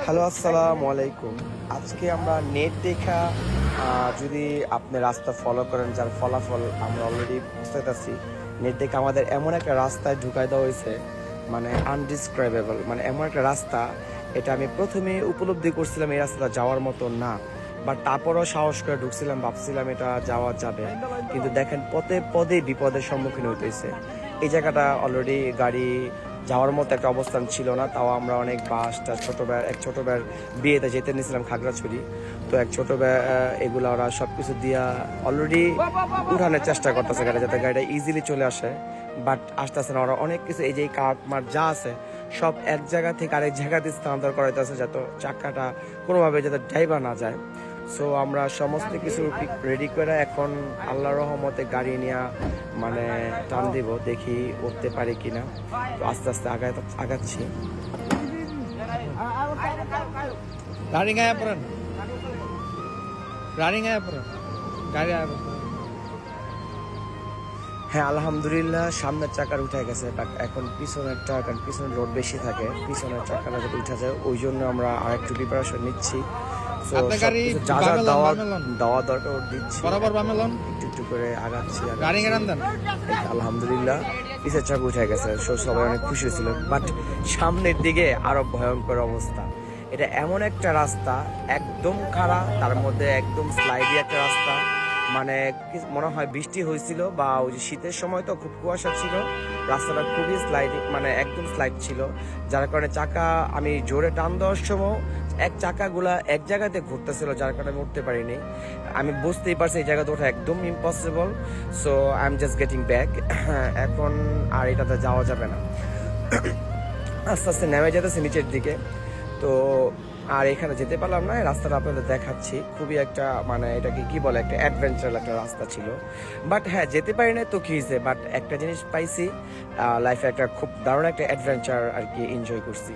Hello, আসসালামু আলাইকুম। আজকে আমরা নেট দেখা যদি আপনি রাস্তা ফলো করেন, যার ফলাফল আমরা অলরেডি বুঝতে পারছি। নেট দেখে আমাদের এমন একটা রাস্তায় ঢুকাই দেওয়া হয়েছে, মানে আনডিসক্রাইবেবল, মানে এমন একটা রাস্তা, এটা আমি প্রথমে উপলব্ধি করছিলাম এই রাস্তাটা যাওয়ার মতো না, বাট তারপরও সাহস করে ঢুকছিলাম, ভাবছিলাম এটা যাওয়া যাবে, কিন্তু দেখেন পদে পদে বিপদের সম্মুখীন হইতেছে। এই জায়গাটা অলরেডি গাড়ি যাওয়ার মতো একটা অবস্থান ছিল না, তাও আমরা অনেক বাসটা এক ছোট ভাইয়ের বিয়েতে যেতে নিয়েছিলাম খাগড়াছড়ি, তো এক ছোট ভাই এগুলা ওরা সব কিছু দিয়া অলরেডি উঠানোর চেষ্টা করতেছে গাড়ি, যাতে গাড়িটা ইজিলি চলে আসে, বাট আসতেছে না। ওরা অনেক কিছু এই যে কাঠ মাঠ যা আছে সব এক জায়গা থেকে আরেক জায়গাতে স্থানান্তর করাইতেছে, যাতে চাকাটা কোনোভাবে যাতে ড্রাইভার না যায়। সো আমরা সমস্ত কিছু রেডি করে এখন আল্লাহর রহমতে গাড়ি নিয়ে মানে টান দিব, দেখি উঠতে পারি কিনা। তো আস্তে আস্তে আগাচ্ছি। রানিং আয়া পড়েন, রানিং আয়া পড়েন, গাড়ি আয়া পড়েন। হ্যাঁ, আলহামদুলিল্লাহ সামনের চাকার উঠে গেছে, বাট এখন পিছনেরটা, কারণ পিছনের রোড বেশি থাকে, পিছনের চাকাটা যদি উঠে যায় ওই জন্য আমরা আর একটু প্রিপারেশন নিচ্ছি। যা যা দেওয়া দরকার দিচ্ছি, বরাবর বামে লন, একটু একটু করে আগাচ্ছি। গাড়ি গেরান দেন। আলহামদুলিল্লাহ পিছের চাকা উঠে গেছে, সবাই অনেক খুশি ছিল, বাট সামনের দিকে আরো ভয়ঙ্কর অবস্থা। এটা এমন একটা রাস্তা একদম খাড়া, তার মধ্যে একদম স্লাইডি একটা রাস্তা, মানে মনে হয় বৃষ্টি হয়েছিল বা ওই যে শীতের সময় তো খুব কুয়াশা ছিল, রাস্তাটা খুবই স্লাইডিং, মানে একদম স্লাইড ছিল, যার কারণে চাকা আমি জোরে টান দেওয়ার সময় চাকাগুলা এক জায়গাতে ঘুরতেছিল, যার কারণে আমি উঠতে পারিনি। আমি বুঝতেই পারছি এই জায়গাতে ওঠা একদম impossible. So I am just getting back. এখন আর এটাতে যাওয়া যাবে না। আস্তে আস্তে নেমে যেতেছে নিচের দিকে, তো আর এখানে যেতে পারলাম না। রাস্তাটা আপনাদের দেখাচ্ছি, খুবই একটা মানে এটাকে কি বলে, একটা অ্যাডভেঞ্চার একটা রাস্তা ছিল, বাট হ্যাঁ যেতে পারি না তো কি হয়েছে, বাট একটা জিনিস পাইছি, লাইফে একটা খুব দারুণ একটা অ্যাডভেঞ্চার আর কি এনজয় করছি।